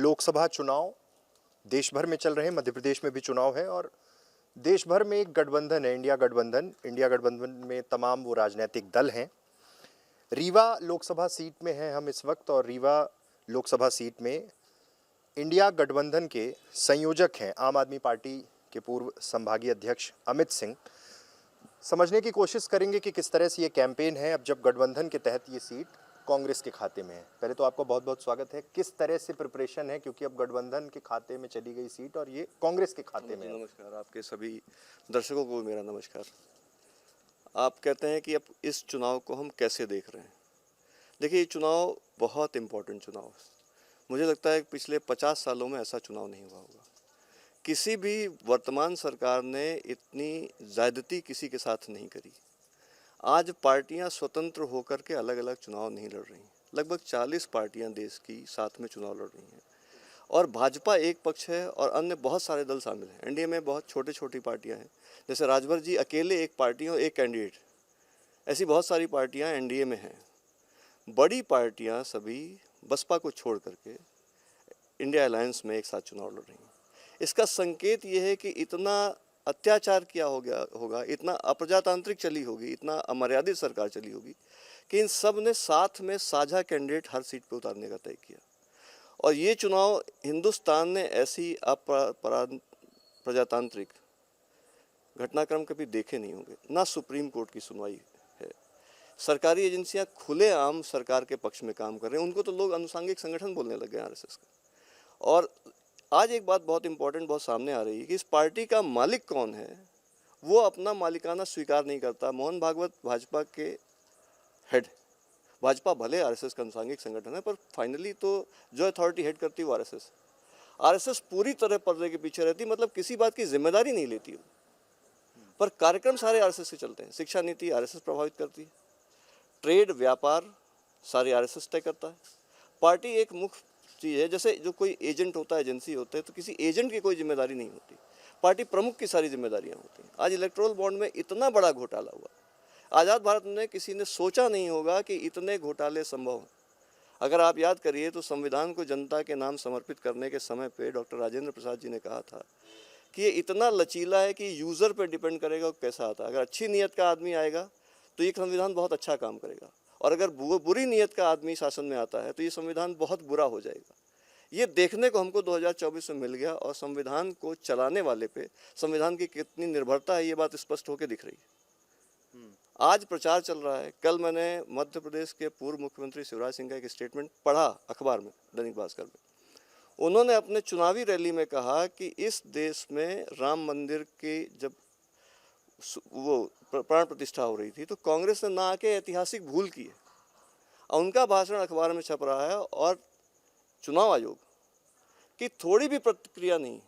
लोकसभा चुनाव देश भर में चल रहे हैं, मध्य प्रदेश में भी चुनाव है और देश भर में एक गठबंधन है, इंडिया गठबंधन। इंडिया गठबंधन में तमाम वो राजनीतिक दल हैं। रीवा लोकसभा सीट में हैं हम इस वक्त और रीवा लोकसभा सीट में इंडिया गठबंधन के संयोजक हैं आम आदमी पार्टी के पूर्व संभागीय अध्यक्ष अमित सिंह। समझने की कोशिश करेंगे कि किस तरह से ये कैंपेन है अब जब गठबंधन के तहत ये सीट कांग्रेस के खाते में है। पहले तो आपका बहुत बहुत स्वागत है। किस तरह से प्रिपरेशन है, क्योंकि अब गठबंधन के खाते में चली गई सीट और ये कांग्रेस के खाते में है। नमस्कार, आपके सभी दर्शकों को मेरा नमस्कार। आप कहते हैं कि अब इस चुनाव को हम कैसे देख रहे हैं। देखिए, ये चुनाव बहुत इम्पोर्टेंट चुनाव है। मुझे लगता है कि पिछले 50 सालों में ऐसा चुनाव नहीं हुआ होगा। किसी भी वर्तमान सरकार ने इतनी ज़्यादती किसी के साथ नहीं करी। आज पार्टियां स्वतंत्र होकर के अलग अलग चुनाव नहीं लड़ रही। लगभग 40 पार्टियां देश की साथ में चुनाव लड़ रही हैं और भाजपा एक पक्ष है और अन्य बहुत सारे दल शामिल हैं। एनडीए में बहुत छोटी छोटी पार्टियां हैं, जैसे राजभर जी अकेले एक पार्टी और एक कैंडिडेट। ऐसी बहुत सारी पार्टियां एनडीए में हैं। बड़ी पार्टियां सभी बसपा को छोड़ करके इंडिया अलायंस में एक साथ चुनाव लड़ रही हैं। इसका संकेत ये है कि इतना अत्याचार किया होगा, इतना अप्रजातांत्रिक चली होगी, इतना अमर्यादित सरकार चली होगी कि इन सब ने साथ में साझा कैंडिडेट हर सीट पर उतारने का तय किया। और ये चुनाव हिंदुस्तान ने ऐसी अप्रजातांत्रिक घटनाक्रम कभी देखे नहीं होंगे। ना सुप्रीम कोर्ट की सुनवाई है, सरकारी एजेंसियां खुलेआम सरकार के पक्ष में काम कर रहे हैं। उनको तो लोग अनुसांगिक संगठन बोलने लग गए आरएसएस का। और आज एक बात बहुत इंपॉर्टेंट बहुत सामने आ रही है कि इस पार्टी का मालिक कौन है, वो अपना मालिकाना स्वीकार नहीं करता। मोहन भागवत भाजपा के हेड, भाजपा भले आरएसएस का अनुसांगिक संगठन है पर फाइनली तो जो अथॉरिटी हेड करती है वो आरएसएस। आरएसएस पूरी तरह पर्दे के पीछे रहती, मतलब किसी बात की जिम्मेदारी नहीं लेती हो, पर कार्यक्रम सारे आरएसएस के चलते हैं। शिक्षा नीति आरएसएस प्रभावित करती है, ट्रेड व्यापार सारे आरएसएस तय करता है। पार्टी एक मुख्य चीज़ है, जैसे जो कोई एजेंट होता है, एजेंसी होते हैं, तो किसी एजेंट की कोई जिम्मेदारी नहीं होती, पार्टी प्रमुख की सारी जिम्मेदारियां होती हैं। आज इलेक्टोरल बॉन्ड में इतना बड़ा घोटाला हुआ, आज़ाद भारत में किसी ने सोचा नहीं होगा कि इतने घोटाले संभव हैं। अगर आप याद करिए तो संविधान को जनता के नाम समर्पित करने के समय पे डॉक्टर राजेंद्र प्रसाद जी ने कहा था कि ये इतना लचीला है कि यूज़र पर डिपेंड करेगा वो कैसा आता है। अगर अच्छी नीयत का आदमी आएगा तो ये संविधान बहुत अच्छा काम करेगा, और अगर बुरी नीयत का आदमी शासन में आता है तो ये संविधान बहुत बुरा हो जाएगा। ये देखने को हमको 2024 में मिल गया और संविधान को चलाने वाले पे संविधान की कितनी निर्भरता है ये बात स्पष्ट होकर दिख रही है। आज प्रचार चल रहा है। कल मैंने मध्य प्रदेश के पूर्व मुख्यमंत्री शिवराज सिंह का एक स्टेटमेंट पढ़ा अखबार में, दैनिक भास्कर में। उन्होंने अपने चुनावी रैली में कहा कि इस देश में राम मंदिर की जब वो प्राण प्रतिष्ठा हो रही थी तो कांग्रेस ने ना आके ऐतिहासिक भूल की है। उनका भाषण अखबार में छप रहा है और चुनाव आयोग की थोड़ी भी प्रतिक्रिया नहीं।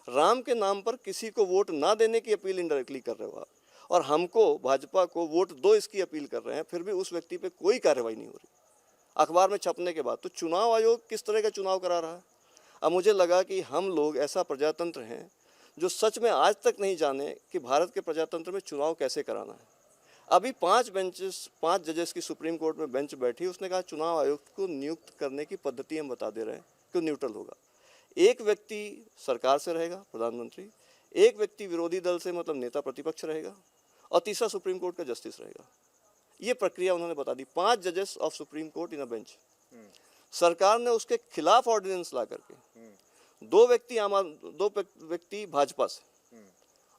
राम के नाम पर किसी को वोट ना देने की अपील इनडायरेक्टली कर रहे हो आप, और हमको भाजपा को वोट दो इसकी अपील कर रहे हैं, फिर भी उस व्यक्ति पे कोई कार्रवाई नहीं हो रही अखबार में छपने के बाद। तो चुनाव आयोग किस तरह का चुनाव करा रहा है। अब मुझे लगा कि हम लोग ऐसा प्रजातंत्र हैं जो सच में आज तक नहीं जाने कि भारत के प्रजातंत्र में चुनाव कैसे कराना है। अभी 5 जजेस की सुप्रीम कोर्ट में बेंच बैठी, उसने कहा चुनाव आयोग को नियुक्त करने की पद्धति हम बता दे रहे हैं कि न्यूट्रल होगा। एक व्यक्ति सरकार से रहेगा, प्रधानमंत्री, एक व्यक्ति विरोधी दल से मतलब नेता प्रतिपक्ष रहेगा, और तीसरा सुप्रीम कोर्ट का जस्टिस रहेगा। ये प्रक्रिया उन्होंने बता दी। 5 जजेस of supreme court in a bench. सरकार ने उसके खिलाफ ऑर्डिनेंस ला करके 2 व्यक्ति भाजपा से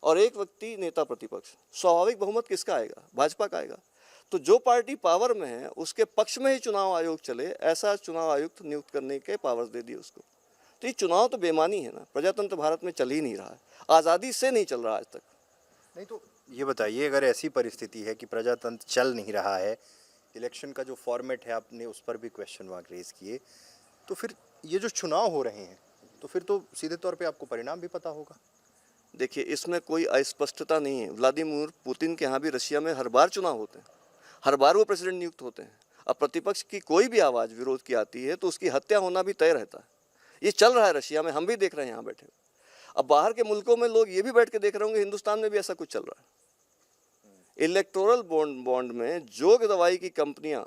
और एक व्यक्ति नेता प्रतिपक्ष। स्वाभाविक बहुमत किसका आएगा? भाजपा का आएगा। तो जो पार्टी पावर में है उसके पक्ष में ही चुनाव आयोग चले, ऐसा चुनाव आयुक्त नियुक्त करने के पावर्स दे दिए उसको। तो ये चुनाव तो बेमानी है ना। प्रजातंत्र भारत में चल ही नहीं रहा है, आज़ादी से नहीं चल रहा आज तक। नहीं तो ये बताइए, अगर ऐसी परिस्थिति है कि प्रजातंत्र चल नहीं रहा है, इलेक्शन का जो फॉर्मेट है आपने उस पर भी क्वेश्चन मार्क रेज किए, तो फिर ये जो चुनाव हो रहे हैं तो फिर तो सीधे तौर पे आपको परिणाम भी पता होगा। देखिए, इसमें कोई अस्पष्टता नहीं है। व्लादिमीर पुतिन के यहाँ भी रशिया में हर बार चुनाव होते हैं, हर बार वो प्रेसिडेंट नियुक्त होते हैं। अब प्रतिपक्ष की कोई भी आवाज़ विरोध की आती है तो उसकी हत्या होना भी तय रहता है। ये चल रहा है रशिया में, हम भी देख रहे हैं यहाँ बैठे। अब बाहर के मुल्कों में लोग ये भी बैठ के देख रहे होंगे हिंदुस्तान में भी ऐसा कुछ चल रहा है। इलेक्टोरल बॉन्ड में जो दवाई की कंपनियां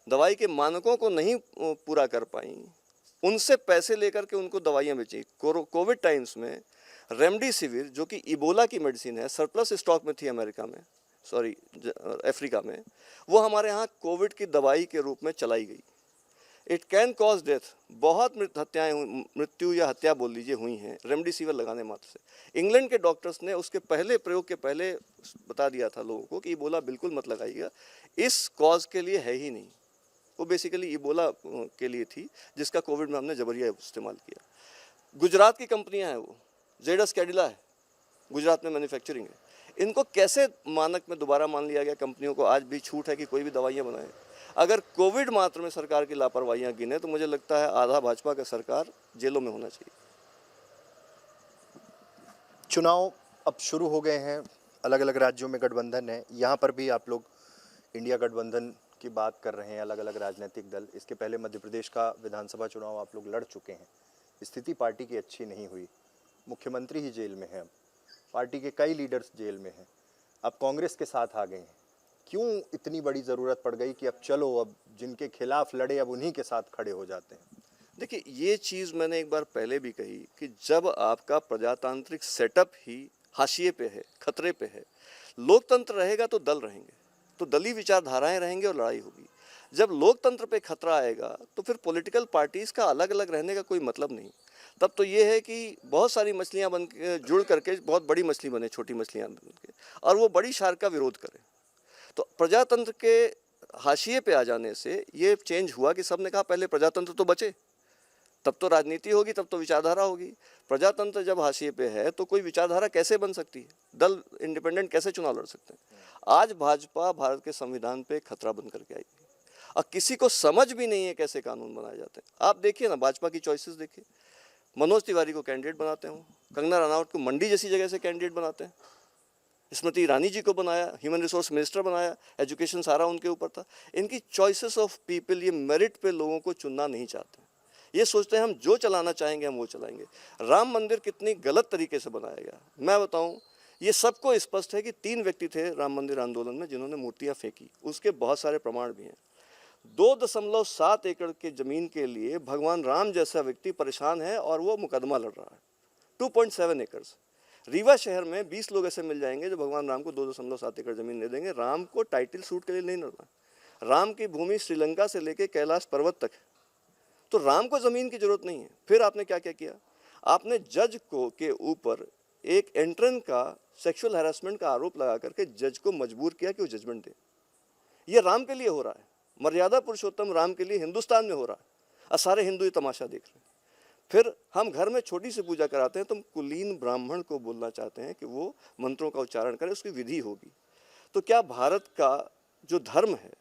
दवाई के मानकों को नहीं पूरा कर पाई, उनसे पैसे लेकर के उनको दवाइयाँ बेची। कोविड टाइम्स में रेमडेसिविर, जो कि इबोला की मेडिसिन है, सरप्लस स्टॉक में थी अमेरिका में, सॉरी अफ्रीका में, वो हमारे यहाँ कोविड की दवाई के रूप में चलाई गई। इट कैन कॉज डेथ, बहुत मृत्यु या हत्या बोल लीजिए हुई हैं रेमडेसिविर लगाने मात्र से। इंग्लैंड के डॉक्टर्स ने उसके पहले प्रयोग के पहले बता दिया था लोगों को कि इबोला बिल्कुल मत लगाइएगा, इस कॉज के लिए है ही नहीं। वो बेसिकली इबोला के लिए थी, जिसका कोविड में हमने जबरिया इस्तेमाल किया। गुजरात की कंपनियां हैं, वो जेडस कैडिला है, गुजरात में मैन्युफैक्चरिंग है। इनको कैसे मानक में दोबारा मान लिया गया? कंपनियों को आज भी छूट है कि कोई भी दवाइयाँ बनाए। अगर कोविड मात्र में सरकार की लापरवाहियां गिने तो मुझे लगता है आधा भाजपा का सरकार जेलों में होना चाहिए। चुनाव अब शुरू हो गए हैं, अलग अलग राज्यों में गठबंधन है, यहाँ पर भी आप लोग इंडिया गठबंधन की बात कर रहे हैं, अलग अलग राजनीतिक दल। इसके पहले मध्य प्रदेश का विधानसभा चुनाव आप लोग लड़ चुके हैं, स्थिति पार्टी की अच्छी नहीं हुई, मुख्यमंत्री ही जेल में है, अब पार्टी के कई लीडर्स जेल में हैं, अब कांग्रेस के साथ आ गए हैं। क्यों इतनी बड़ी ज़रूरत पड़ गई कि अब चलो, अब जिनके खिलाफ लड़े अब उन्हीं के साथ खड़े हो जाते हैं? देखिए, ये चीज़ मैंने एक बार पहले भी कही कि जब आपका प्रजातांत्रिक सेटअप ही हाशिए पे है, खतरे पे है, लोकतंत्र रहेगा तो दल रहेंगे, तो दलीय विचारधाराएं रहेंगे और लड़ाई होगी। जब लोकतंत्र पे खतरा आएगा तो फिर पॉलिटिकल पार्टीज़ का अलग अलग रहने का कोई मतलब नहीं। तब तो ये है कि बहुत सारी मछलियाँ बन के जुड़ करके बहुत बड़ी मछली बने, छोटी मछलियाँ बन के, और वो बड़ी शार्क का विरोध करे। तो प्रजातंत्र के हाशिए पे आ जाने से ये चेंज हुआ कि सबने कहा पहले प्रजातंत्र तो बचे, तब तो राजनीति होगी, तब तो विचारधारा होगी। प्रजातंत्र जब हाशिए पे है तो कोई विचारधारा कैसे बन सकती है? दल इंडिपेंडेंट कैसे चुनाव लड़ सकते हैं? आज भाजपा भारत के संविधान पे खतरा बन करके आई है और किसी को समझ भी नहीं है कैसे कानून बनाए जाते हैं। आप देखिए ना, भाजपा की चॉइसेस देखिए, मनोज तिवारी को कैंडिडेट बनाते हैं, कंगना रनौत को मंडी जैसी जगह से कैंडिडेट बनाते हैं, स्मृति ईरानी जी को बनाया, ह्यूमन रिसोर्स मिनिस्टर बनाया, एजुकेशन सारा उनके ऊपर था। इनकी चॉइसेस ऑफ पीपल, ये मेरिट पे लोगों को चुनना नहीं चाहते, ये सोचते हैं हम जो चलाना चाहेंगे हम वो चलाएंगे। राम मंदिर कितनी गलत तरीके से बनाया गया, मैं बताऊं, ये सबको स्पष्ट है कि 3 व्यक्ति थे राम मंदिर आंदोलन में जिन्होंने मूर्तियां फेंकी, उसके बहुत सारे प्रमाण भी हैं। 2.7 एकड़ के जमीन के लिए भगवान राम जैसा व्यक्ति परेशान है और वो मुकदमा लड़ रहा है। 2.7 एकर्स, रीवा शहर में 20 लोग ऐसे मिल जाएंगे जो भगवान राम को 2.7 एकड़ जमीन दे देंगे। राम को टाइटल सूट के लिए नहीं लड़ना, राम की भूमि श्रीलंका से लेके कैलाश पर्वत तक है, तो राम को ज़मीन की जरूरत नहीं है। फिर आपने क्या क्या किया? आपने जज को के ऊपर एक एंट्रेंस का सेक्सुअल हैरेसमेंट का आरोप लगा करके जज को मजबूर किया कि वो जजमेंट दे। ये राम के लिए हो रहा है, मर्यादा पुरुषोत्तम राम के लिए हिंदुस्तान में हो रहा है और सारे हिंदू ये तमाशा देख रहे हैं। फिर हम घर में छोटी सी पूजा कराते हैं, तो हम कुलीन ब्राह्मण को बोलना चाहते हैं कि वो मंत्रों का उच्चारण करे, उसकी विधि होगी। तो क्या भारत का जो धर्म है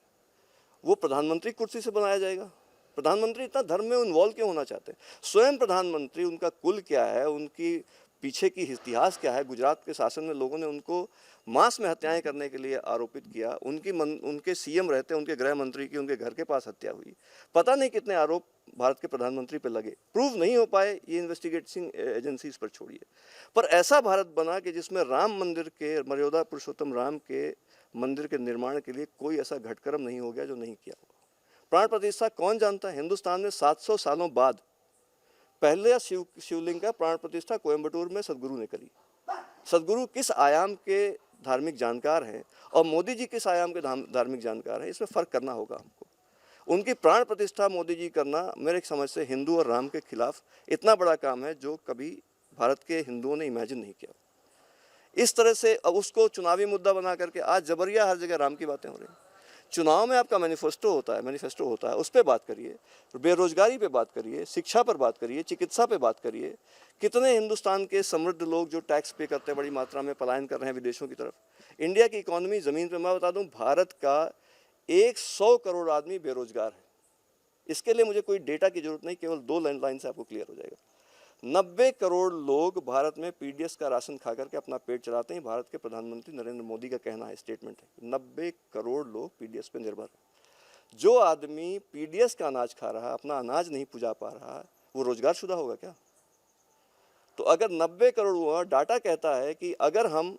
वो प्रधानमंत्री कुर्सी से बनाया जाएगा? प्रधानमंत्री इतना धर्म में इन्वॉल्व क्यों होना चाहते हैं? स्वयं प्रधानमंत्री, उनका कुल क्या है, उनकी पीछे की इतिहास क्या है? गुजरात के शासन में लोगों ने उनको मास में हत्याएं करने के लिए आरोपित किया, उनके सीएम रहते, उनके गृह मंत्री की उनके घर के पास हत्या हुई, पता नहीं कितने आरोप भारत के प्रधानमंत्री पर लगे, प्रूव नहीं हो पाए, ये इन्वेस्टिगेटिंग एजेंसीज पर छोड़िए। पर ऐसा भारत बना कि जिसमें राम मंदिर के, मर्यादा पुरुषोत्तम राम के मंदिर के निर्माण के लिए कोई ऐसा घटकर्म नहीं हो गया जो नहीं किया होगा। प्राण प्रतिष्ठा कौन जानता है? हिंदुस्तान में 700 सालों बाद पहले शिवलिंग का प्राण प्रतिष्ठा कोयम्बटूर में सदगुरु ने करी। सदगुरु किस आयाम के धार्मिक जानकार हैं और मोदी जी किस आयाम के धार्मिक जानकार हैं, इसमें फ़र्क करना होगा हमको। उनकी प्राण प्रतिष्ठा मोदी जी करना मेरे समझ से हिंदू और राम के खिलाफ इतना बड़ा काम है जो कभी भारत के हिंदुओं ने इमेजिन नहीं किया। इस तरह से अब उसको चुनावी मुद्दा बना करके आज जबरिया हर जगह राम की बातें हो रही हैं। चुनाव में आपका मैनिफेस्टो होता है, उस पर बात करिए, बेरोजगारी पे बात करिए, शिक्षा पर बात करिए, चिकित्सा पे बात करिए। कितने हिंदुस्तान के समृद्ध लोग जो टैक्स पे करते हैं, बड़ी मात्रा में पलायन कर रहे हैं विदेशों की तरफ। इंडिया की इकोनॉमी ज़मीन पे, मैं बता दूं, भारत का 100 करोड़ आदमी बेरोजगार है। इसके लिए मुझे कोई डेटा की जरूरत नहीं, केवल 2 लाइन से आपको क्लियर हो जाएगा। 90 करोड़ लोग भारत में पीडीएस का राशन खा करके अपना पेट चलाते हैं। भारत के प्रधानमंत्री नरेंद्र मोदी का कहना है, स्टेटमेंट है, 90 करोड़ लोग पीडीएस पे निर्भर है। जो आदमी पीडीएस का अनाज खा रहा है, अपना अनाज नहीं पुजा पा रहा, वो रोजगार शुदा होगा क्या? तो अगर 90 करोड़ हुआ, डाटा कहता है कि अगर हम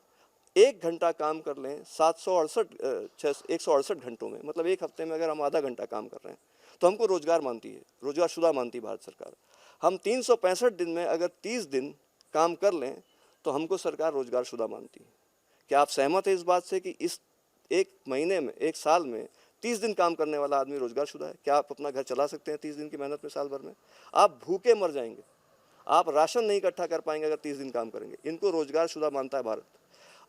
1 घंटा काम कर लें 168 घंटों में, मतलब एक हफ्ते में अगर हम आधा घंटा काम कर रहे हैं, तो हमको रोजगार मानती है, रोजगारशुदा मानती है भारत सरकार। हम 365 दिन में अगर 30 दिन काम कर लें तो हमको सरकार रोजगारशुदा मानती है। क्या आप सहमत हैं इस बात से कि इस एक महीने में, एक साल में 30 दिन काम करने वाला आदमी रोजगारशुदा है? क्या आप अपना घर चला सकते हैं 30 दिन की मेहनत में साल भर में? आप भूखे मर जाएंगे, आप राशन नहीं इकट्ठा कर पाएंगे अगर 30 दिन काम करेंगे। इनको रोजगारशुदा मानता है भारत।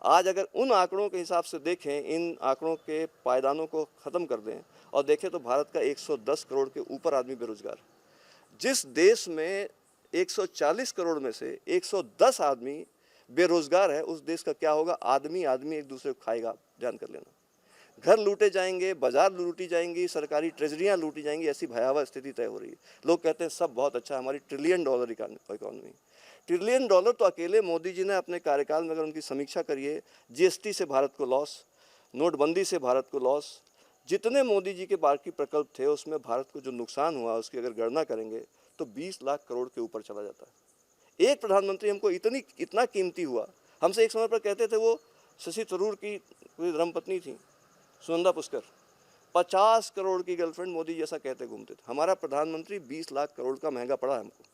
आज अगर उन आंकड़ों के हिसाब से देखें, इन आंकड़ों के पायदानों को ख़त्म कर दें और देखें तो भारत का 110 करोड़ के ऊपर आदमी बेरोजगार। जिस देश में 140 करोड़ में से 110 आदमी बेरोजगार है, उस देश का क्या होगा? आदमी आदमी एक दूसरे को खाएगा, ध्यान कर लेना। घर लूटे जाएंगे, बाजार लूटी जाएंगी, सरकारी ट्रेजरियां लूटी जाएंगी, ऐसी भयावह स्थिति तय हो रही है। लोग कहते हैं सब बहुत अच्छा है, हमारी $1 ट्रिलियन इकॉनमी। $1 ट्रिलियन तो अकेले मोदी जी ने अपने कार्यकाल में, अगर उनकी समीक्षा करिए, जीएसटी से भारत को लॉस, नोटबंदी से भारत को लॉस, जितने मोदी जी के बाकी प्रकल्प थे उसमें भारत को जो नुकसान हुआ उसकी अगर गणना करेंगे तो 20 लाख करोड़ के ऊपर चला जाता है। एक प्रधानमंत्री हमको इतना कीमती हुआ। हमसे एक समय पर कहते थे, वो शशि थरूर की धर्मपत्नी थी सुनंदा पुष्कर, 50 करोड़ की गर्लफ्रेंड मोदी जैसा कहते घूमते थे। हमारा प्रधानमंत्री 20 लाख करोड़ का महंगा पड़ा है हमको।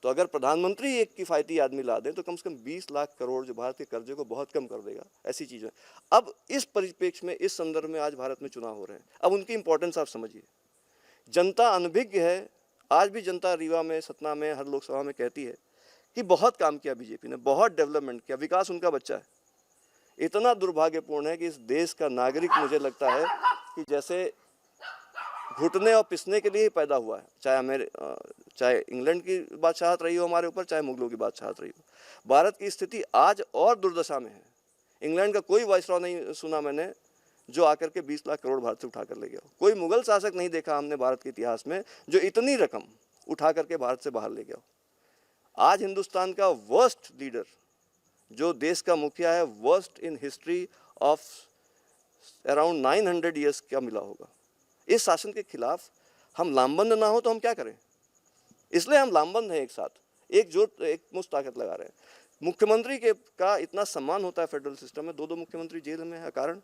तो अगर प्रधानमंत्री एक किफ़ायती आदमी ला दें तो कम से कम 20 लाख करोड़ जो भारत के कर्जे को बहुत कम कर देगा। ऐसी चीज़ें अब इस परिप्रेक्ष्य में, इस संदर्भ में आज भारत में चुनाव हो रहे हैं। अब उनकी इंपॉर्टेंस आप समझिए। जनता अनभिज्ञ है। आज भी जनता रीवा में, सतना में, हर लोकसभा में कहती है कि बहुत काम किया बीजेपी ने, बहुत डेवलपमेंट किया, विकास उनका बच्चा है। इतना दुर्भाग्यपूर्ण है कि इस देश का नागरिक, मुझे लगता है कि जैसे घुटने और पिसने के लिए ही पैदा हुआ है। चाहे इंग्लैंड की बादशाहत रही हो हमारे ऊपर, चाहे मुगलों की बादशाहत रही हो। भारत की स्थिति आज और दुर्दशा में है। इंग्लैंड का कोई वाइसरॉय नहीं सुना मैंने जो आकर के 20 लाख करोड़ भारत से उठा कर ले गया हो। कोई मुगल शासक नहीं देखा हमने भारत के इतिहास में जो इतनी रकम उठा करके भारत से बाहर ले गया हो। आज हिंदुस्तान का वर्स्ट लीडर, जो देश का मुखिया है, worst in history of around 900 years क्या मिला होगा। इस शासन के खिलाफ हम लामबंद ना हो तो हम क्या करें? इसलिए हम लामबंद हैं, एक साथ एक मुश्त ताकत लगा रहे हैं। मुख्यमंत्री का इतना सम्मान होता है फेडरल सिस्टम में, 2 मुख्यमंत्री जेल में है कारण।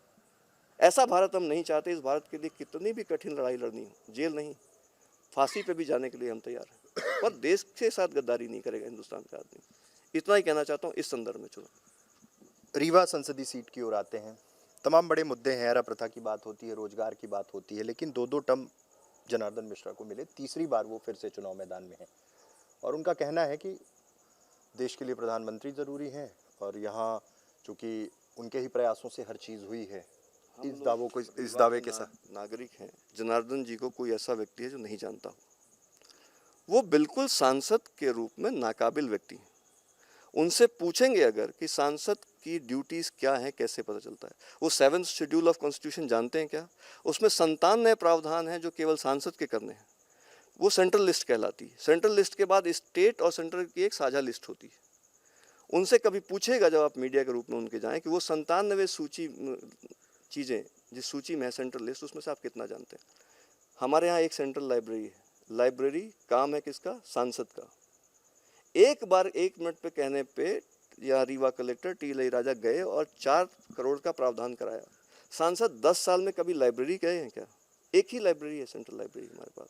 ऐसा भारत हम नहीं चाहते। इस भारत के लिए कितनी भी कठिन लड़ाई लड़नी हो, जेल नहीं, फांसी पे भी जाने के लिए हम तैयार हैं, पर देश के साथ गद्दारी नहीं करेगा हिंदुस्तान का आदमी। इतना ही कहना चाहता हूँ इस संदर्भ में। चुनाव रीवा संसदीय सीट की ओर आते हैं। तमाम बड़े मुद्दे हैं, एरा प्रथा की बात होती है, रोजगार की बात होती है, लेकिन 2 टर्म जनार्दन मिश्रा को मिले, तीसरी बार वो फिर से चुनाव मैदान में है और उनका कहना है कि देश के लिए प्रधानमंत्री ज़रूरी हैं और यहाँ चूँकि उनके ही प्रयासों से हर चीज़ हुई है। इस दावे के साथ नागरिक हैं। जनार्दन जी को कोई ऐसा व्यक्ति है जो नहीं जानता हो। वो बिल्कुल सांसद के रूप में नाकाबिल व्यक्ति हैं। उनसे पूछेंगे अगर कि सांसद की ड्यूटीज़ क्या हैं, कैसे पता चलता है। वो 7th शेड्यूल ऑफ कॉन्स्टिट्यूशन जानते हैं क्या? उसमें 57 नए प्रावधान हैं जो केवल सांसद के करने हैं। वो सेंट्रल लिस्ट कहलाती है। सेंट्रल लिस्ट के बाद स्टेट और सेंट्रल की एक साझा लिस्ट होती है। उनसे कभी पूछेगा जब आप मीडिया के रूप में उनके जाएं कि वो 97 चीज़ें जिस सूची में है सेंट्रल लिस्ट, उसमें से आप कितना जानते हैं? हमारे यहाँ एक सेंट्रल लाइब्रेरी है। लाइब्रेरी काम है किसका? सांसद का। एक बार 1 मिनट पे कहने पे यहाँ रीवा कलेक्टर टी लईराजा गए और 4 करोड़ का प्रावधान कराया। सांसद 10 साल में कभी लाइब्रेरी गए हैं क्या? एक ही लाइब्रेरी है, सेंट्रल लाइब्रेरी हमारे पास।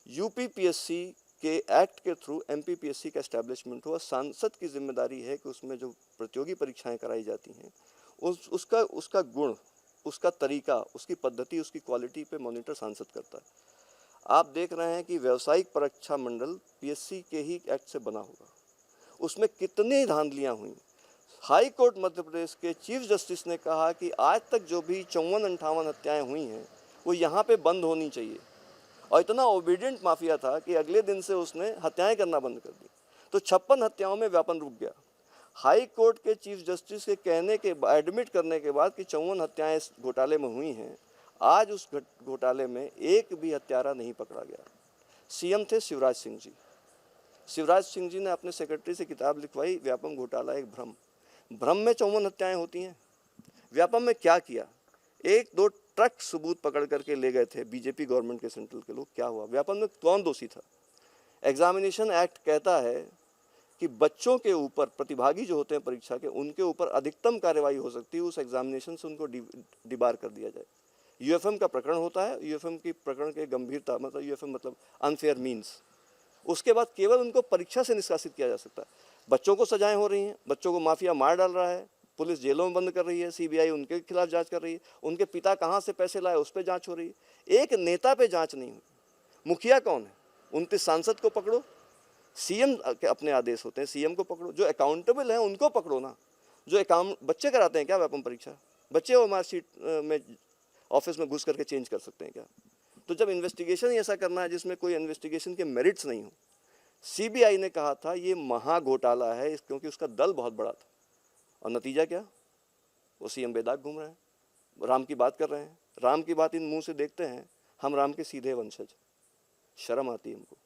यूपीपीएससी के एक्ट के थ्रू एमपीपीएससी का एस्टैब्लिशमेंट हुआ। सांसद की जिम्मेदारी है कि उसमें जो प्रतियोगी परीक्षाएं कराई जाती हैं उसका गुण, उसका तरीका, उसकी पद्धति, उसकी क्वालिटी पे मॉनिटर सांसद करता है। आप देख रहे हैं कि व्यावसायिक परीक्षा मंडल पीएससी के ही एक्ट से बना होगा। उसमें कितनी धांधलियां हुई। हाई कोर्ट मध्य प्रदेश के चीफ जस्टिस ने कहा कि आज तक जो भी 54-58 हत्याएं हुई हैं वो यहाँ पे बंद होनी चाहिए। और इतना ओबीडियंट माफिया था कि अगले दिन से उसने हत्याएं करना बंद कर दी। तो 56 हत्याओं में व्यापन रुक गया। हाई कोर्ट के चीफ जस्टिस के कहने के, एडमिट करने के बाद कि 54 हत्याएं इस घोटाले में हुई हैं, आज उस घोटाले में एक भी हत्यारा नहीं पकड़ा गया। सीएम थे शिवराज सिंह जी। शिवराज सिंह जी ने अपने सेक्रेटरी से किताब लिखवाई, व्यापम घोटाला एक भ्रम। भ्रम में 54 हत्याएं होती हैं। व्यापम में क्या किया? 1-2 ट्रक सबूत पकड़ करके ले गए थे बीजेपी गवर्नमेंट के सेंट्रल के लोग। क्या हुआ? व्यापम में कौन दोषी था? एग्जामिनेशन एक्ट कहता है कि बच्चों के ऊपर, प्रतिभागी जो होते हैं परीक्षा के, उनके ऊपर अधिकतम कार्रवाई हो सकती है, उस एग्जामिनेशन से उनको डिबार कर दिया जाए। यूएफएम का प्रकरण होता है, यूएफएम की प्रकरण के गंभीरता मतलब यूएफएम मतलब अनफेयर मीन्स, उसके बाद केवल उनको परीक्षा से निष्कासित किया जा सकता है। बच्चों को सजाएं हो रही हैं, बच्चों को माफिया मार डाल रहा है, पुलिस जेलों में बंद कर रही है, सीबीआई उनके खिलाफ जांच कर रही है, उनके पिता कहाँ से पैसे लाए उस पर जांच हो रही है। एक नेता पे जांच नहीं हुई। मुखिया कौन है? 29 सांसद को पकड़ो, सीएम के अपने आदेश होते हैं, सीएम को पकड़ो, जो अकाउंटेबल हैं उनको पकड़ो ना। जो अकाउंट बच्चे कराते हैं क्या व्यापम परीक्षा? बच्चे वो मार्कशीट में ऑफिस में घुस करके चेंज कर सकते हैं क्या? तो जब इन्वेस्टिगेशन ही ऐसा करना है जिसमें कोई इन्वेस्टिगेशन के मेरिट्स नहीं हो, सीबीआई ने कहा था ये महा घोटाला है क्योंकि उसका दल बहुत बड़ा था, और नतीजा क्या? वो सीएम बेदाग घूम रहे हैं, राम की बात कर रहे हैं। राम की बात इन मुंह से देखते हैं हम, राम के सीधे वंशज। शर्म आती है हमको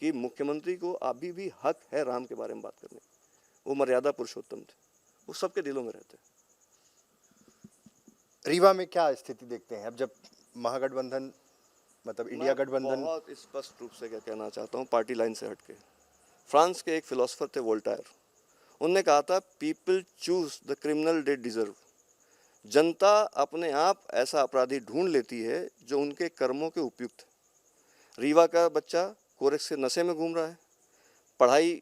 कि मुख्यमंत्री को अभी भी हक है राम के बारे में बात करने। वो मर्यादा पुरुषोत्तम थे, वो सबके दिलों में रहते हैं। रीवा में क्या स्थिति देखते हैं अब जब महागठबंधन मतलब इंडिया गठबंधन? बहुत स्पष्ट रूप से क्या कहना चाहता हूँ, पार्टी लाइन से हटके। फ्रांस के एक फिलोसोफर थे वोल्टायर, उनने कहा था people choose the criminal they deserve. जनता अपने आप ऐसा अपराधी ढूंढ लेती है जो उनके कर्मों के उपयुक्त है। रीवा का बच्चा कोरेक्स के नशे में घूम रहा है, पढ़ाई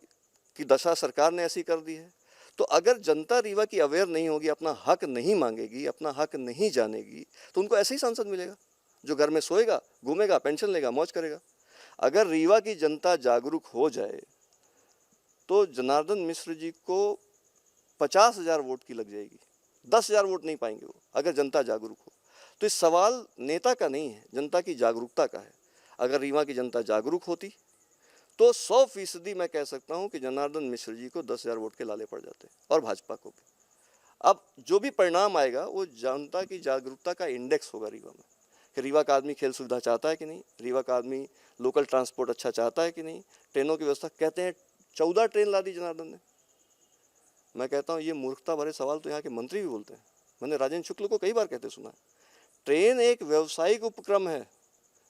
की दशा सरकार ने ऐसी कर दी है। तो अगर जनता रीवा की अवेयर नहीं होगी, अपना हक नहीं मांगेगी, अपना हक नहीं जानेगी, तो उनको ऐसे ही सांसद मिलेगा जो घर में सोएगा, घूमेगा, पेंशन लेगा, मौज करेगा। अगर रीवा की जनता जागरूक हो जाए तो जनार्दन मिश्र जी को 50,000 वोट की लग जाएगी, 10,000 वोट नहीं पाएंगे वो, अगर जनता जागरूक हो। तो इस सवाल नेता का नहीं है, जनता की जागरूकता का है। अगर रीवा की जनता जागरूक होती तो 100% मैं कह सकता हूं कि जनार्दन मिश्र जी को 10,000 वोट के लाले पड़ जाते, और भाजपा को भी। अब जो भी परिणाम आएगा वो जनता की जागरूकता का इंडेक्स होगा रीवा में, कि रीवा का आदमी खेल सुविधा चाहता है कि नहीं, रीवा का आदमी लोकल ट्रांसपोर्ट अच्छा चाहता है कि नहीं, ट्रेनों की व्यवस्था। कहते हैं 14 ट्रेन ला दी जनार्दन ने। मैं कहता हूँ ये मूर्खता भरे सवाल तो यहाँ के मंत्री भी बोलते हैं। मैंने राजेंद्र शुक्ल को कई बार कहते सुना है। ट्रेन एक व्यवसायिक उपक्रम है,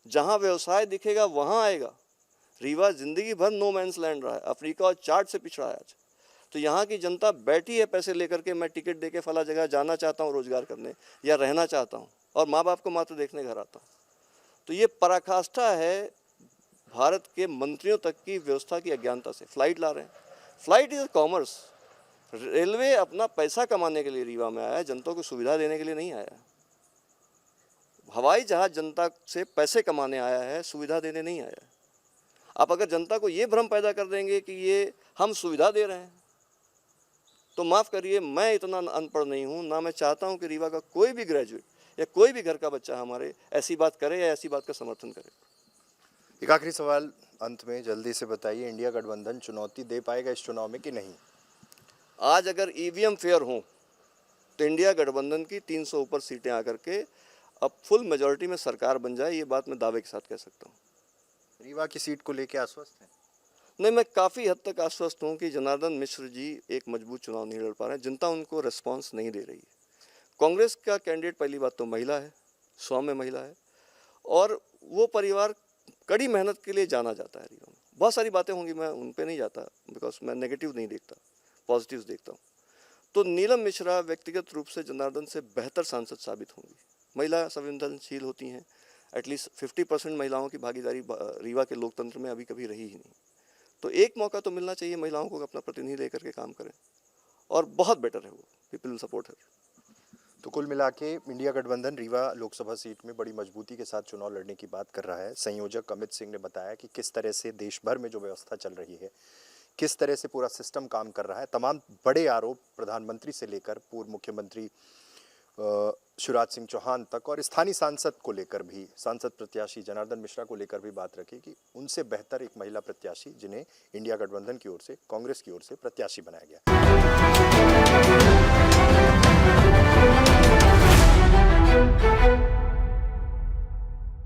जहाँ व्यवसाय दिखेगा वहाँ आएगा। रीवा जिंदगी भर नो मैंस लैंड रहा है, अफ्रीका और चार्ट से पिछड़ा है आज। तो यहाँ की जनता बैठी है पैसे लेकर के, मैं टिकट देके फला जगह जाना चाहता हूँ रोजगार करने या रहना चाहता हूँ, और माँ बाप को मात्र देखने घर आता हूँ। तो ये पराकाष्ठा है भारत के मंत्रियों तक की व्यवस्था की अज्ञानता से। फ्लाइट ला रहे हैं, फ्लाइट इज कॉमर्स। रेलवे अपना पैसा कमाने के लिए रीवा में आया है, जनता को सुविधा देने के लिए नहीं आया। हवाई जहाज जनता से पैसे कमाने आया है, सुविधा देने नहीं आया। आप अगर जनता को ये भ्रम पैदा कर देंगे कि ये हम सुविधा दे रहे हैं, तो माफ़ करिए, मैं इतना अनपढ़ नहीं हूँ, ना मैं चाहता हूँ कि रीवा का कोई भी ग्रेजुएट या कोई भी घर का बच्चा हमारे ऐसी बात करे या ऐसी बात का समर्थन करे। एक आखिरी सवाल अंत में जल्दी से बताइए, इंडिया गठबंधन चुनौती दे पाएगा इस चुनाव में कि नहीं? आज अगर ईवीएम फेयर हो तो इंडिया गठबंधन की 300 ऊपर सीटें आकर के अब फुल मेजॉरिटी में सरकार बन जाए, ये बात मैं दावे के साथ कह सकता हूँ। रीवा की सीट को लेकर आश्वस्त हैं? नहीं, मैं काफ़ी हद तक आश्वस्त हूँ कि जनार्दन मिश्र जी एक मजबूत चुनाव नहीं लड़ पा रहे हैं। जनता उनको रिस्पांस नहीं दे रही है। कांग्रेस का कैंडिडेट पहली बात तो महिला है, 100 में महिला है, और वो परिवार कड़ी मेहनत के लिए जाना जाता है रीवा में। बहुत सारी बातें होंगी, मैं उन पे नहीं जाता, बिकॉज मैं नेगेटिव नहीं देखता, पॉजिटिव्स देखता हूँ। तो नीलम मिश्रा व्यक्तिगत रूप से जनार्दन से बेहतर सांसद साबित होंगी। महिला संवेदनशील होती हैं, एटलीस्ट 50% महिलाओं की भागीदारी रीवा के लोकतंत्र में अभी कभी रही ही नहीं। तो एक मौका तो मिलना चाहिए महिलाओं को अपना प्रतिनिधि लेकर के काम करें, और बहुत बेटर है वो, पीपल विल सपोर्ट है। तो कुल मिला के इंडिया गठबंधन रीवा लोकसभा सीट में बड़ी मजबूती के साथ चुनाव लड़ने की बात कर रहा है। संयोजक अमित सिंह ने बताया कि किस तरह से देश भर में जो व्यवस्था चल रही है, किस तरह से पूरा सिस्टम काम कर रहा है। तमाम बड़े आरोप प्रधानमंत्री से लेकर पूर्व मुख्यमंत्री शिवराज सिंह चौहान तक और स्थानीय सांसद को लेकर भी, सांसद प्रत्याशी जनार्दन मिश्रा को लेकर भी बात रखी कि उनसे बेहतर एक महिला प्रत्याशी जिन्हें इंडिया गठबंधन की ओर से, कांग्रेस की ओर से प्रत्याशी बनाया गया।